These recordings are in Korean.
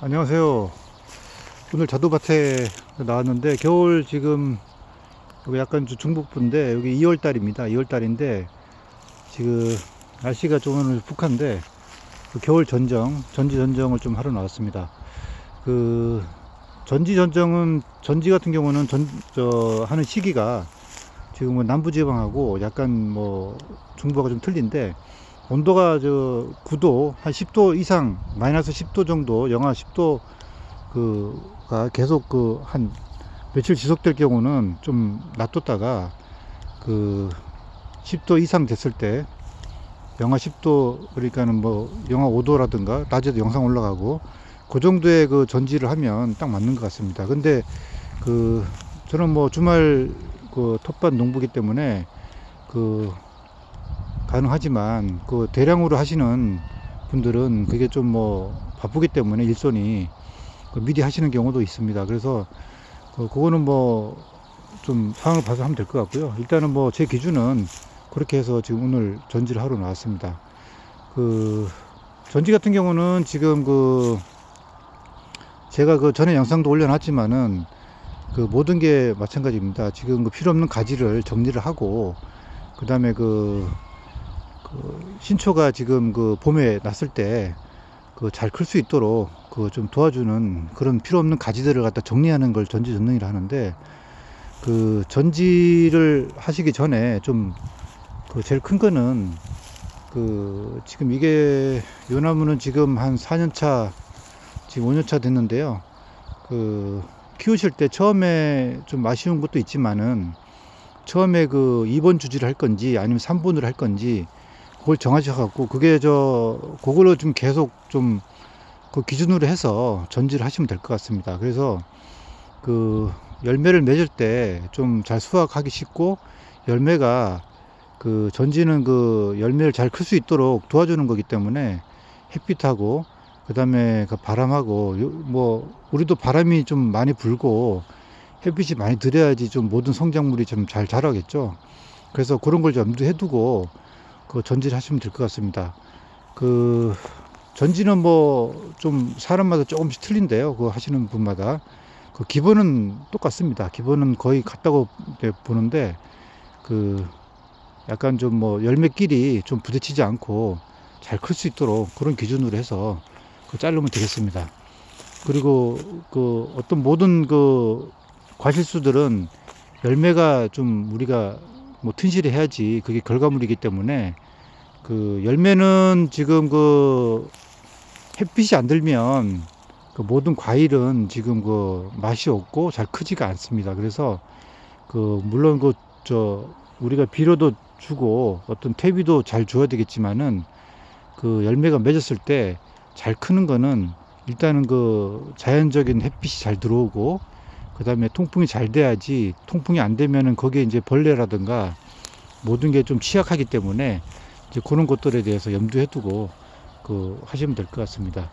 안녕하세요. 오늘 자두밭에 나왔는데 겨울 지금 여기 약간 중북부인데 여기 2월 달입니다. 2월 달인데 지금 날씨가 좀 오늘 푹한데 그 겨울 전지 전정을 좀 하러 나왔습니다. 그 전지 같은 경우는 하는 시기가 지금 뭐 남부지방하고 약간 뭐 중부가 좀 틀린데 온도가 9도 한 10도 이상 마이너스 10도 정도 영하 10도 그가 계속 한 며칠 지속될 경우는 좀 놔뒀다가 10도 이상 됐을 때 영하 10도 그러니까는 뭐 영하 5도라든가 낮에도 영상 올라가고 그 정도의 전지를 하면 딱 맞는 것 같습니다. 근데 저는 뭐 주말 텃밭 농부기 때문에 가능하지만 대량으로 하시는 분들은 그게 좀 뭐 바쁘기 때문에 일손이 미리 하시는 경우도 있습니다. 그래서 그거는 뭐 좀 상황을 봐서 하면 될 것 같고요. 일단은 뭐 제 기준은 그렇게 해서 지금 오늘 전지를 하러 나왔습니다. 전지 같은 경우는 지금 제가 전에 영상도 올려놨지만은 모든 게 마찬가지입니다. 지금 필요 없는 가지를 정리를 하고 그 다음에 신초가 지금 봄에 났을 때 잘 클 수 있도록 좀 도와주는 그런 필요 없는 가지들을 갖다 정리하는 걸 전지 전능이라 하는데 전지를 하시기 전에 좀 제일 큰 거는 지금 이게 요 나무는 지금 한 4년차 지금 5년차 됐는데요. 키우실 때 처음에 좀 아쉬운 것도 있지만은 처음에 2번 주지를 할 건지 아니면 3번으로 할 건지 그걸 정하셔갖고 그걸로 좀 계속 좀 기준으로 해서 전지를 하시면 될 것 같습니다. 그래서 열매를 맺을 때 좀 잘 수확하기 쉽고 열매가 전지는 열매를 잘 클 수 있도록 도와주는 거기 때문에 햇빛하고 그 다음에 바람하고 뭐 우리도 바람이 좀 많이 불고 햇빛이 많이 들어야지 좀 모든 성장물이 좀 잘 자라겠죠. 그래서 그런 걸 염두해 두고 전지를 하시면 될 것 같습니다. 전지는 뭐 좀 사람마다 조금씩 틀린데요. 하시는 분마다 기본은 똑같습니다. 기본은 거의 같다고 보는데 약간 좀 뭐 열매끼리 좀 부딪히지 않고 잘 클 수 있도록 그런 기준으로 해서 자르면 되겠습니다. 그리고 어떤 모든 과실수들은 열매가 좀 우리가 뭐 튼실히 해야지 그게 결과물이기 때문에 열매는 지금 햇빛이 안 들면 모든 과일은 지금 맛이 없고 잘 크지가 않습니다. 그래서 물론 우리가 비료도 주고 어떤 퇴비도 잘 줘야 되겠지만은 열매가 맺었을 때 잘 크는 거는 일단은 자연적인 햇빛이 잘 들어오고 그 다음에 통풍이 잘 돼야지. 통풍이 안 되면은 거기에 이제 벌레라든가 모든 게 좀 취약하기 때문에 이제 그런 것들에 대해서 염두해 두고 하시면 될 것 같습니다.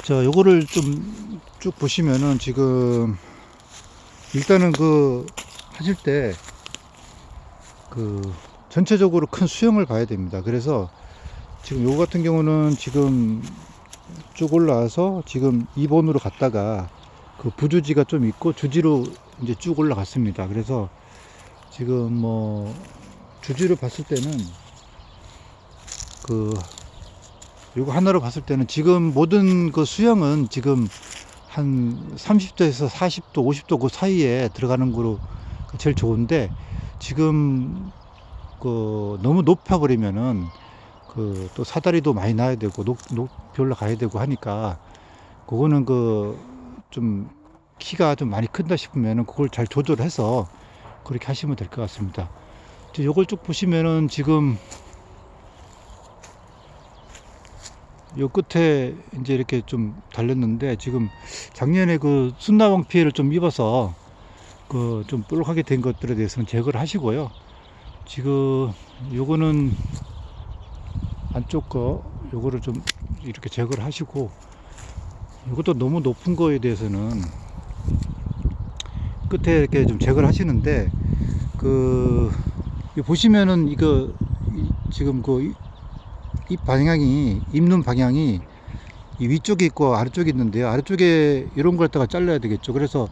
자, 요거를 좀 쭉 보시면은 지금 일단은 하실 때 전체적으로 큰 수영을 봐야 됩니다. 그래서 지금 요거 같은 경우는 지금 쭉 올라와서 지금 2번으로 갔다가 부주지가 좀 있고 주지로 이제 쭉 올라갔습니다. 그래서 지금 뭐 주지로 봤을 때는 요거 하나로 봤을 때는 지금 모든 수영은 지금 한 30도에서 40도, 50도 그 사이에 들어가는 거로 제일 좋은데 지금 너무 높아버리면은 또 사다리도 많이 나야 되고 높이 올라가야 되고 하니까 그거는 좀 키가 좀 많이 큰다 싶으면은 그걸 잘 조절해서 그렇게 하시면 될 것 같습니다. 요걸 쭉 보시면은 지금 요 끝에 이제 이렇게 좀 달렸는데 지금 작년에 순나방 피해를 좀 입어서 좀 볼록하게 된 것들에 대해서는 제거를 하시고요. 지금 요거는 안쪽 요거를 좀 이렇게 제거를 하시고 이것도 너무 높은 거에 대해서는 끝에 이렇게 좀 제거를 하시는데 보시면은 이거 지금 잎 방향이 잎눈 방향이 이 위쪽에 있고 아래쪽에 있는데요. 아래쪽에 이런 걸 갖다가 잘라야 되겠죠. 그래서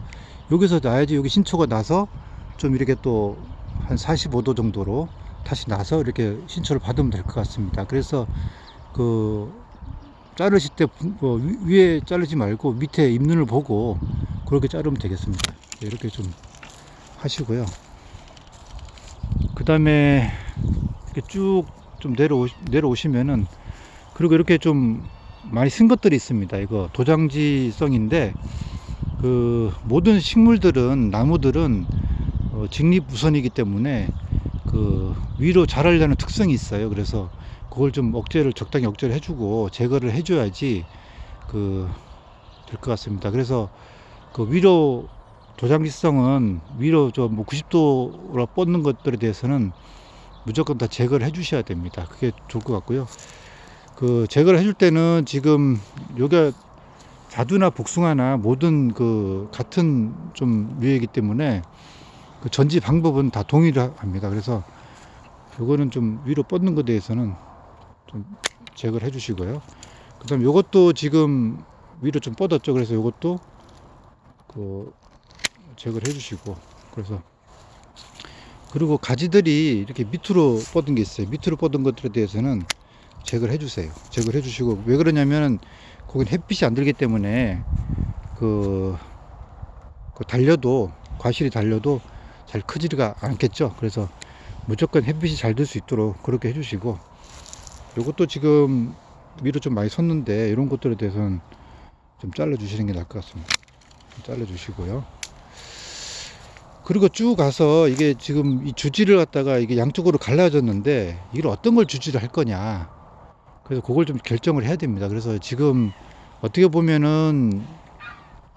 여기서 나야지 여기 신초가 나서 좀 이렇게 또 한 45도 정도로 다시 나서 이렇게 신초를 받으면 될 것 같습니다. 그래서 그 자르실 때 위에 자르지 말고 밑에 잎눈을 보고 그렇게 자르면 되겠습니다. 이렇게 좀 하시고요. 그 다음에 이렇게 쭉 좀 내려오시면은, 그리고 이렇게 좀 많이 쓴 것들이 있습니다. 이거 도장지성인데, 그 모든 식물들은, 나무들은 직립우선이기 때문에 그 위로 자라려는 특성이 있어요. 그래서 그걸 좀 적당히 억제를 해주고 제거를 해줘야지 그 될 것 같습니다. 그래서 그 위로 도장지성은 위로 뭐 90도로 뻗는 것들에 대해서는 무조건 다 제거를 해 주셔야 됩니다. 그게 좋을 것 같고요. 그 제거를 해줄 때는 지금 요게 자두나 복숭아나 모든 그 같은 좀 류이기 때문에 그 전지 방법은 다 동일합니다. 그래서 요거는 좀 위로 뻗는 것에 대해서는 좀 제거를 해 주시고요. 그 다음 요것도 지금 위로 좀 뻗었죠. 그래서 요것도 그 제거를 해 주시고, 그래서 그리고 가지들이 이렇게 밑으로 뻗은 게 있어요. 밑으로 뻗은 것들에 대해서는 제거를 해주세요. 제거를 해주시고, 왜 그러냐면은 거긴 햇빛이 안 들기 때문에 그 달려도, 과실이 달려도 잘 크지가 않겠죠. 그래서 무조건 햇빛이 잘 들 수 있도록 그렇게 해주시고, 요것도 지금 위로 좀 많이 섰는데 이런 것들에 대해서는 좀 잘라 주시는 게 나을 것 같습니다. 잘라 주시고요. 그리고 쭉 가서 이게 지금 이 주지를 갖다가 이게 양쪽으로 갈라졌는데 이걸 어떤 걸 주지를 할 거냐, 그래서 그걸 좀 결정을 해야 됩니다. 그래서 지금 어떻게 보면은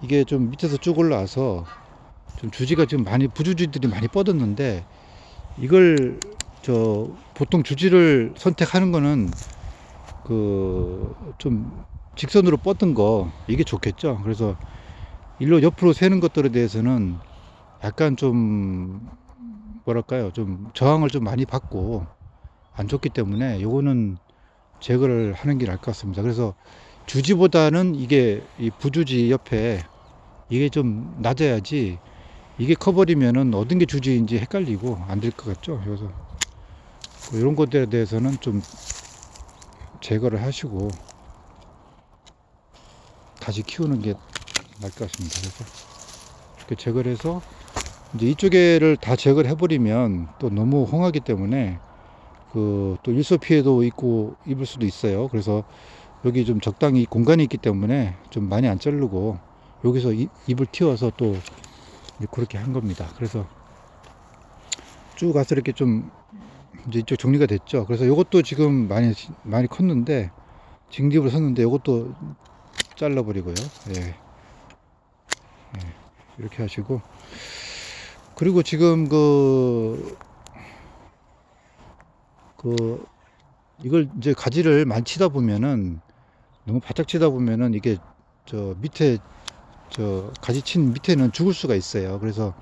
이게 좀 밑에서 쭉 올라와서 좀 주지가 지금 많이, 부주지들이 많이 뻗었는데, 이걸 보통 주지를 선택하는 거는 그 좀 직선으로 뻗은 거, 이게 좋겠죠. 그래서 일로 옆으로 새는 것들에 대해서는 약간 좀 뭐랄까요, 좀 저항을 좀 많이 받고 안 좋기 때문에 요거는 제거를 하는 게 나을 것 같습니다. 그래서 주지보다는 이게 이 부주지 옆에 이게 좀 낮아야지, 이게 커버리면은 어떤 게 주지인지 헷갈리고 안 될 것 같죠. 그래서 이런 것들에 대해서는 좀 제거를 하시고 다시 키우는 게 나을 것 같습니다. 그래서 이렇게 제거를 해서 이제 이쪽에를 다 제거를 해버리면 또 너무 홍하기 때문에 그 또 일소 피해도 있고 입을 수도 있어요. 그래서 여기 좀 적당히 공간이 있기 때문에 좀 많이 안 자르고 여기서 잎을 틔워서 또 그렇게 한 겁니다. 그래서 쭉 가서 이렇게 좀 이제 이쪽 정리가 됐죠. 그래서 이것도 지금 많이 컸는데, 직립을 섰는데 이것도 잘라버리고요. 예. 예. 이렇게 하시고, 그리고 지금 이걸 이제 가지를 많이 치다 보면은, 너무 바짝 치다 보면은 이게 밑에 가지 친 밑에는 죽을 수가 있어요. 그래서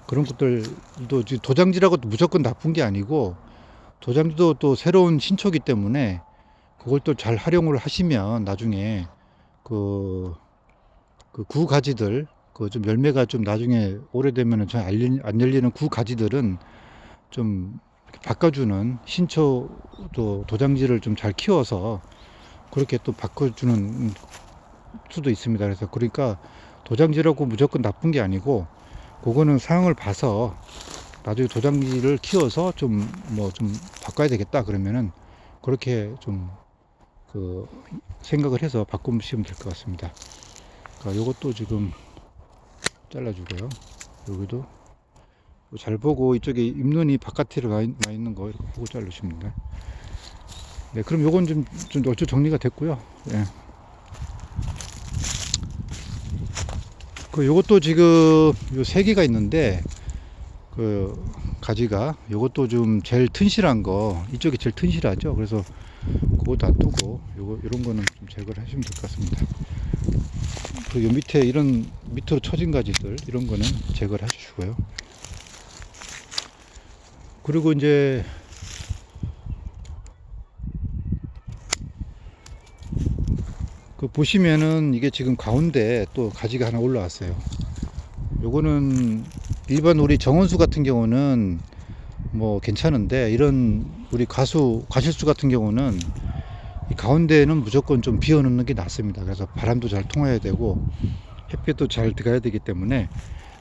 그런 것들도, 도장지라고 무조건 나쁜 게 아니고, 도장지도 또 새로운 신초기 때문에 그걸 또 잘 활용을 하시면 나중에 그 구 가지들, 그 좀 열매가 좀 나중에 오래되면은 잘 안 열리는 구 가지들은 좀 바꿔주는, 신초도 도장지를 좀 잘 키워서 그렇게 또 바꿔주는 수도 있습니다. 그래서 그러니까 도장지라고 무조건 나쁜 게 아니고, 그거는 상황을 봐서 나중에 도장지를 키워서 좀 바꿔야 되겠다 그러면은 그렇게 좀 생각을 해서 바꾸시면 될 것 같습니다. 그러니까 요것도 지금 잘라주고요. 여기도 잘 보고, 이쪽에 잎눈이 바깥으로 나 있는 거 이렇게 보고 자르시면 됩니다. 네, 그럼 요건 좀 어쩌 정리가 됐고요. 네. 요것도 지금 요 세 개가 있는데, 가지가 요것도 좀 제일 튼실한 거, 이쪽이 제일 튼실하죠. 그래서 그거 놔두고 이런 거는 좀 제거를 하시면 될 것 같습니다. 요 밑에 이런 밑으로 처진 가지들, 이런 거는 제거를 해주시고요. 그리고 이제 그 보시면은 이게 지금 가운데 또 가지가 하나 올라왔어요. 요거는 일반 우리 정원수 같은 경우는 뭐 괜찮은데, 이런 우리 과실수 같은 경우는 이 가운데는 무조건 좀 비워 놓는 게 낫습니다. 그래서 바람도 잘 통해야 되고 햇빛도 잘 들어가야 되기 때문에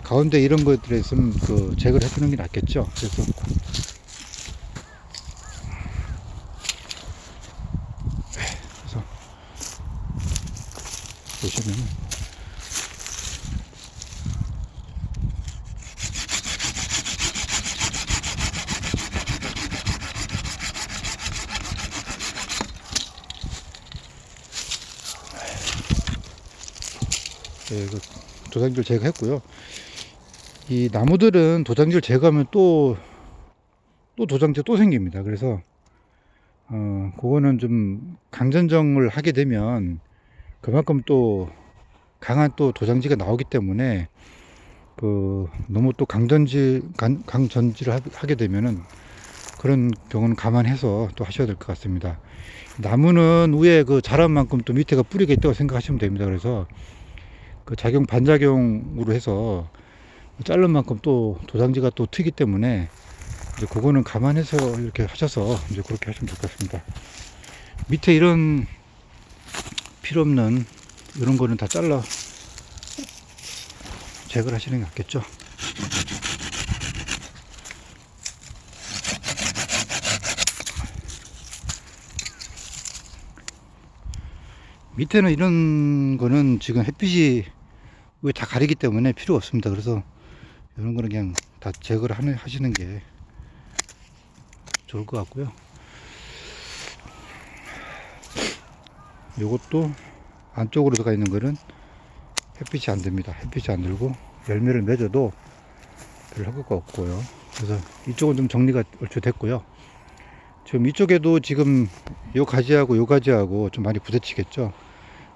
가운데 이런 것들에 있으면 그 제거를 해주는 게 낫겠죠. 그래서 보시면 그 도장지를 제거했고요. 이 나무들은 도장지를 제거하면 또 도장지가 또 생깁니다. 그래서 그거는 좀 강전정을 하게 되면 그만큼 또 강한 또 도장지가 나오기 때문에 그 너무 또 강전지를 하게 되면은 그런 경우는 감안해서 또 하셔야 될 것 같습니다. 나무는 위에 그 자란 만큼 또 밑에가 뿌리가 있다고 생각하시면 됩니다. 그래서 그 반작용으로 해서 자른 만큼 또 도장지가 또 트기 때문에 이제 그거는 감안해서 이렇게 하셔서 이제 그렇게 하시면 될 것 같습니다. 밑에 이런 필요 없는 이런 거는 다 잘라 제거를 하시는 게 낫겠죠. 밑에는 이런 거는 지금 햇빛이 왜 다 가리기 때문에 필요 없습니다. 그래서 이런 거는 그냥 다 제거를 하시는 게 좋을 것 같고요. 요것도 안쪽으로 들어가 있는 거는 햇빛이 안 됩니다. 햇빛이 안 들고 열매를 맺어도 별 효과가 없고요. 그래서 이쪽은 좀 정리가 얼추 됐고요. 지금 이쪽에도 지금 요 가지하고 요 가지하고 좀 많이 부딪히겠죠.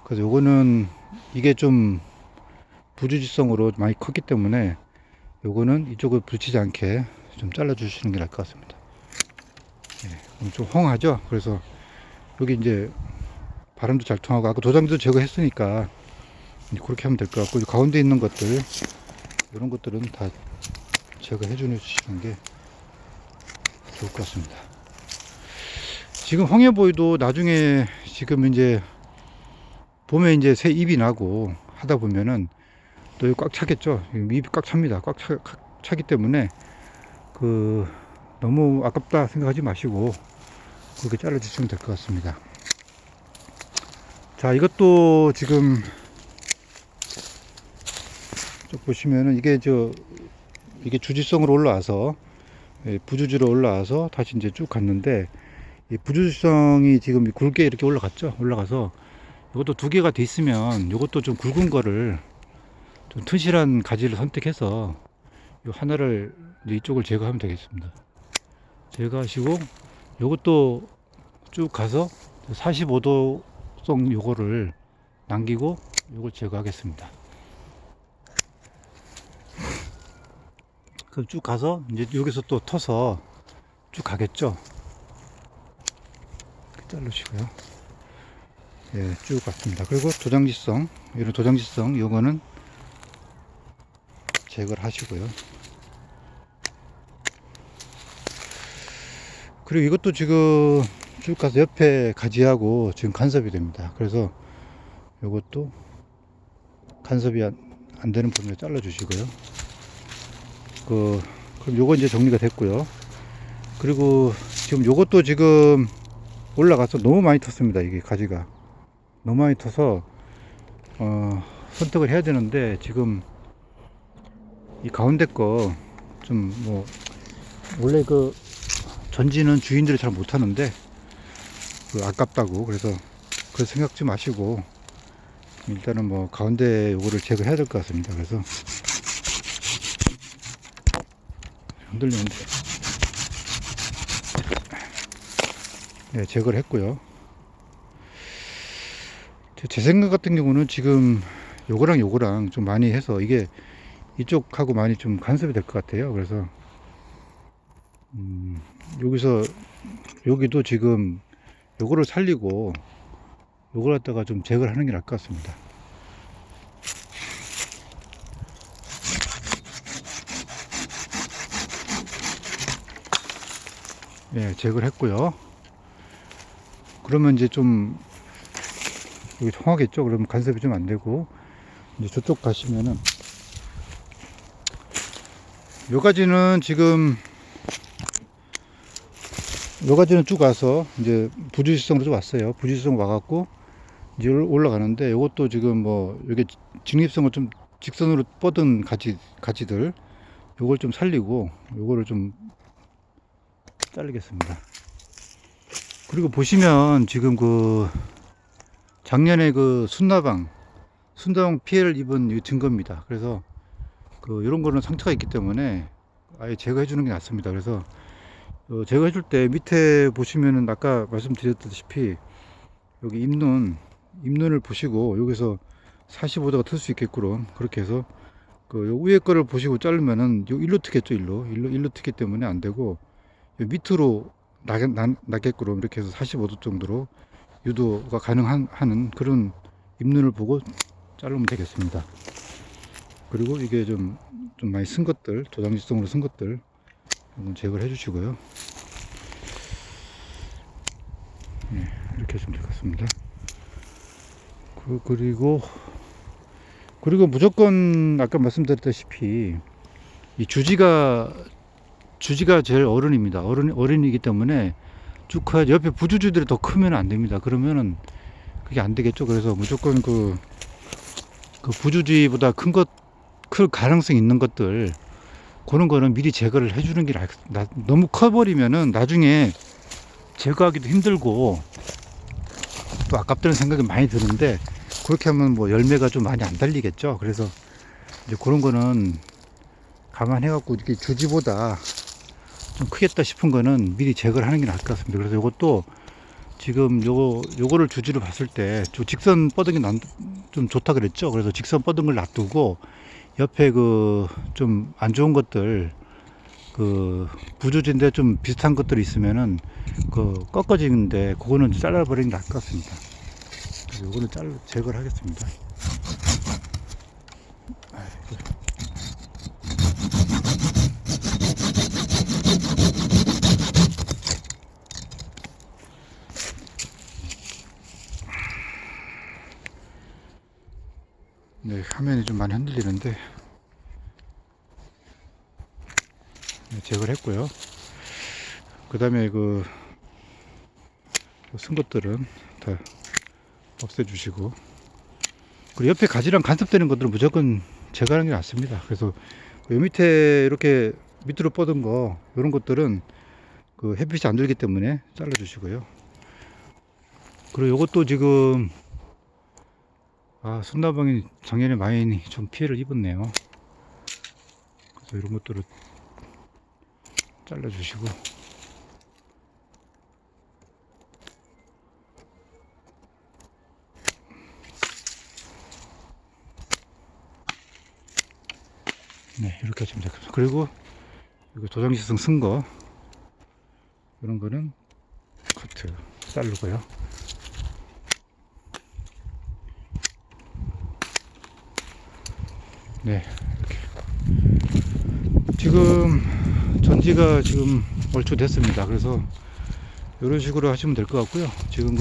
그래서 요거는 이게 좀 부주지성으로 많이 컸기 때문에 요거는 이쪽을 부딪히지 않게 좀 잘라 주시는 게 나을 것 같습니다. 네, 좀 헝하죠. 그래서 여기 이제 바람도 잘 통하고 아까 도장지도 제거했으니까 그렇게 하면 될 것 같고, 가운데 있는 것들 이런 것들은 다 제거해 주시는 게 좋을 것 같습니다. 지금 홍해보이도 나중에 지금 이제 봄에 이제 새 잎이 나고 하다 보면은 또 꽉 차겠죠. 잎이 꽉 찹니다. 꽉 차기 때문에 그 너무 아깝다 생각하지 마시고 그렇게 잘라 주시면 될 것 같습니다. 자, 이것도 지금 쭉 보시면은 이게 주지성으로 올라와서 부주지로 올라와서 다시 이제 쭉 갔는데, 이 부주지성이 지금 굵게 이렇게 올라가서 이것도 두 개가 돼 있으면 이것도 좀 굵은 거를 좀 튼실한 가지를 선택해서 이 하나를 이쪽을 제거하면 되겠습니다. 제거하시고 이것도 쭉 가서 45도성 요거를 남기고 이걸 제거하겠습니다. 그럼 쭉 가서 이제 여기서 또 터서 쭉 가겠죠. 자르시고요. 예, 쭉 갔습니다. 그리고 이런 도장지성 요거는 제거를 하시고요. 그리고 이것도 지금 쭉 가서 옆에 가지하고 지금 간섭이 됩니다. 그래서 요것도 간섭이 안 되는 부분을 잘라 주시고요. 그럼 요거 이제 정리가 됐고요. 그리고 지금 요것도 지금 올라가서 너무 많이 텄습니다. 이게 가지가 너무 많이 터서 선택을 해야 되는데, 지금 이 가운데 거 좀 원래 그 전지는 주인들이 잘 못하는데 아깝다고, 그래서 그 생각지 마시고 일단은 가운데 요거를 제거해야 될 것 같습니다. 그래서 흔들리는데 네, 제거를 했고요. 제 생각 같은 경우는 지금 요거랑 좀 많이 해서 이게 이쪽하고 많이 좀 간섭이 될 것 같아요. 그래서 여기도 지금 요거를 살리고 요걸 갖다가 좀 제거를 하는 게 나을 것 같습니다. 예, 제거를 했고요. 그러면 이제 좀 여기 통하겠죠. 그러면 간섭이 좀 안 되고, 이제 저쪽 가시면은 요 가지는 지금 요 가지는 쭉 와서 이제 부주지성으로 좀 왔어요. 부주지성 와갖고 이제 올라가는데, 요것도 지금 뭐 이게 직립성을 좀 직선으로 뻗은 가지들 요걸 좀 살리고 요거를 좀 자르겠습니다. 그리고 보시면 지금 그 작년에 그 순나방 피해를 입은 이 증거입니다. 그래서 그 이런 거는 상처가 있기 때문에 아예 제거해 주는 게 낫습니다. 그래서 제거해 줄 때 밑에 보시면은 아까 말씀드렸다시피 여기 잎눈을 보시고 여기서 45도가 틀 수 있게끔 그렇게 해서 그 위에 거를 보시고 자르면은 요 일로 트겠죠. 일로 트기 때문에 안 되고 밑으로 나게끔 이렇게 해서 45도 정도로 유도가 가능한 그런 잎눈을 보고 자르면 되겠습니다. 그리고 이게 좀 많이 쓴 것들, 도장지성으로 쓴 것들 한번 제거를 해 주시고요. 네, 이렇게 하시면 될 것 같습니다. 그리고 무조건 아까 말씀드렸다시피 이 주지가 제일 어른입니다. 어른이기 때문에 쭉 커야지. 옆에 부주지들이 더 크면 안 됩니다. 그러면은 그게 안 되겠죠. 그래서 무조건 그 부주지보다 클 가능성 있는 것들, 그런 거는 미리 제거를 해주는 게 너무 커버리면은 나중에 제거하기도 힘들고 또 아깝다는 생각이 많이 드는데, 그렇게 하면 뭐 열매가 좀 많이 안 달리겠죠. 그래서 이제 그런 거는 감안해갖고 이렇게 주지보다 좀 크겠다 싶은 거는 미리 제거를 하는 게 나을 것 같습니다. 그래서 이것도 지금 요거를 주지로 봤을 때 직선 뻗은 게 좀 좋다 그랬죠. 그래서 직선 뻗은 걸 놔두고 옆에 그 좀 안 좋은 것들, 그 부주지인데 좀 비슷한 것들이 있으면은 그 꺾어지는데 그거는 잘라버리는 게 나을 것 같습니다. 요거는 제거를 하겠습니다. 네, 화면이 좀 많이 흔들리는데, 네, 제거를 했고요. 그 다음에 쓴 것들은 다 없애주시고, 그리고 옆에 가지랑 간섭되는 것들은 무조건 제거하는 게 낫습니다. 그래서 요 밑에 이렇게 밑으로 뻗은 거, 이런 것들은 그 햇빛이 안 들기 때문에 잘라주시고요. 그리고 이것도 지금 순나방이 작년에 많이 좀 피해를 입었네요. 그래서 이런 것들을 잘라주시고, 네, 이렇게 하시면 되겠습니다. 그리고 이거 도장지성 쓴 거, 이런 거는 커트 자르고요. 네, 이렇게. 지금 전지가 지금 얼추 됐습니다. 그래서 이런 식으로 하시면 될 것 같고요. 지금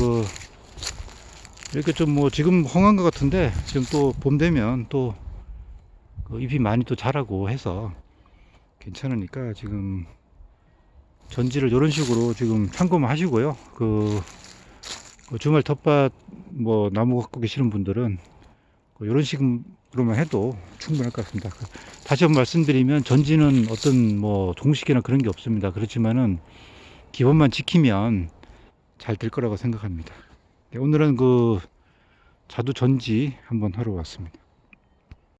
이렇게 좀 뭐 지금 홍한 것 같은데, 지금 또 봄 되면 또 잎이 많이 또 자라고 해서 괜찮으니까 지금 전지를 이런 식으로 지금 참고만 하시고요. 주말 텃밭 뭐 나무 갖고 계시는 분들은 이런 식으로만 해도 충분할 것 같습니다. 다시 한번 말씀드리면 전지는 어떤 뭐 종식이나 그런 게 없습니다. 그렇지만은 기본만 지키면 잘 될 거라고 생각합니다. 네, 오늘은 자두 전지 한번 하러 왔습니다.